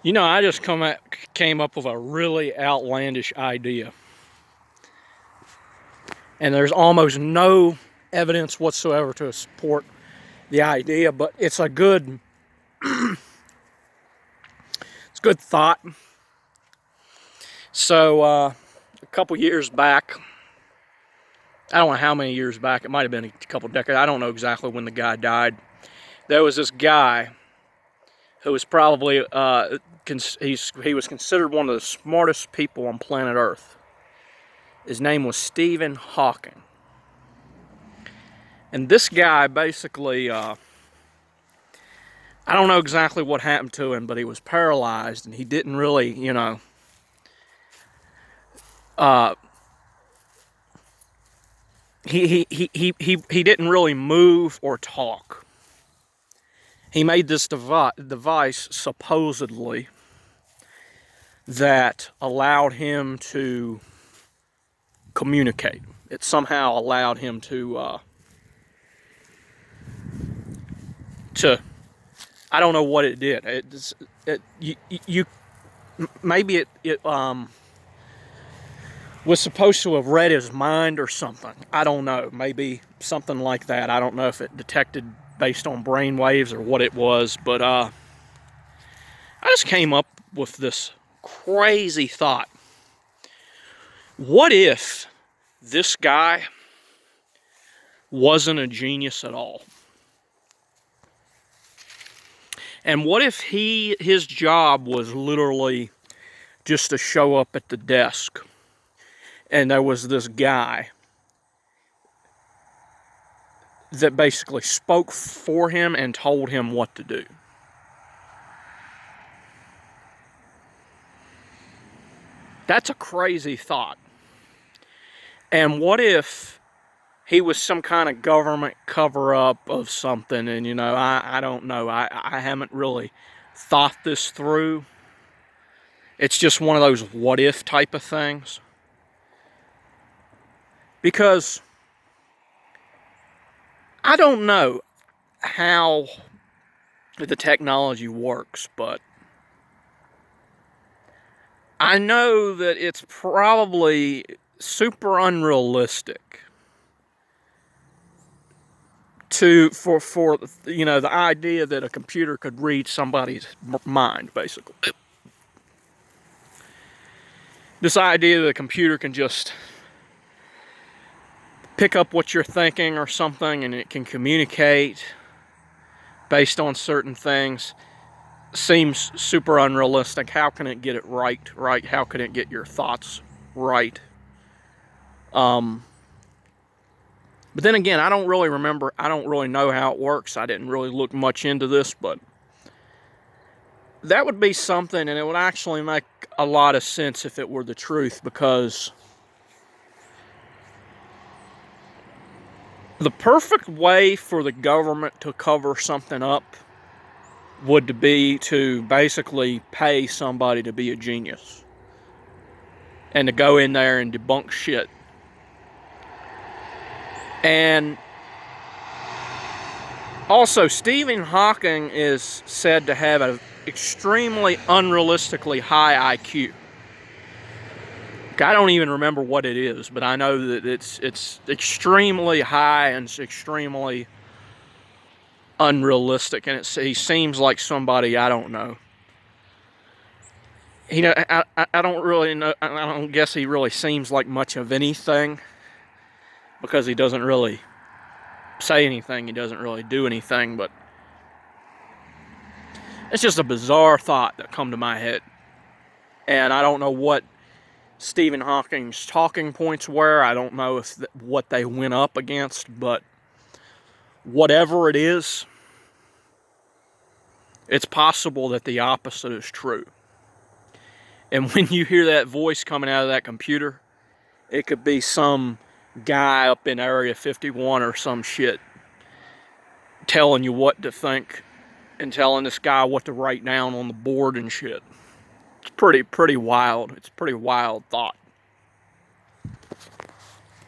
You know, I just came up with a really outlandish idea. And there's almost no evidence whatsoever to support the idea, but it's a good thought. So a couple years back, I don't know how many years back, it might have been a couple decades, I don't know exactly when the guy died. There was this guy who was probably he was considered one of the smartest people on planet Earth. His name was Stephen Hawking. And this guy basically, I don't know exactly what happened to him, but he was paralyzed and he didn't really, he didn't really move or talk. He made this device supposedly that allowed him to communicate. It somehow allowed him to I don't know what it did. Maybe it was supposed to have read his mind or something. I don't know. Maybe something like that. I don't know if it detected based on brain waves or what it was, but I just came up with this crazy thought. What if this guy wasn't a genius at all? And what if his job was literally just to show up at the desk and there was this guy that basically spoke for him and told him what to do? That's a crazy thought. And what if he was some kind of government cover-up of something? And, I don't know. I haven't really thought this through. It's just one of those what-if type of things. Because I don't know how the technology works, but I know that it's probably super unrealistic for the idea that a computer could read somebody's mind, basically. This idea that a computer can just pick up what you're thinking or something and it can communicate based on certain things seems super unrealistic. How can it get it right? How can it get your thoughts right? But then again, I don't really know how it works. I didn't really look much into this, but that would be something, and it would actually make a lot of sense if it were the truth, because the perfect way for the government to cover something up would be to basically pay somebody to be a genius and to go in there and debunk shit. And also, Stephen Hawking is said to have an extremely unrealistically high IQ. I don't even remember what it is, but I know that it's extremely high and it's extremely unrealistic, and he seems like somebody I don't know. I don't really know. I don't guess he really seems like much of anything, because he doesn't really say anything. He doesn't really do anything. But it's just a bizarre thought that come to my head, and I don't know what Stephen Hawking's talking points were. I don't know what they went up against, but whatever it is, it's possible that the opposite is true. And when you hear that voice coming out of that computer, it could be some guy up in Area 51 or some shit telling you what to think and telling this guy what to write down on the board and shit. It's pretty wild. It's a pretty wild thought.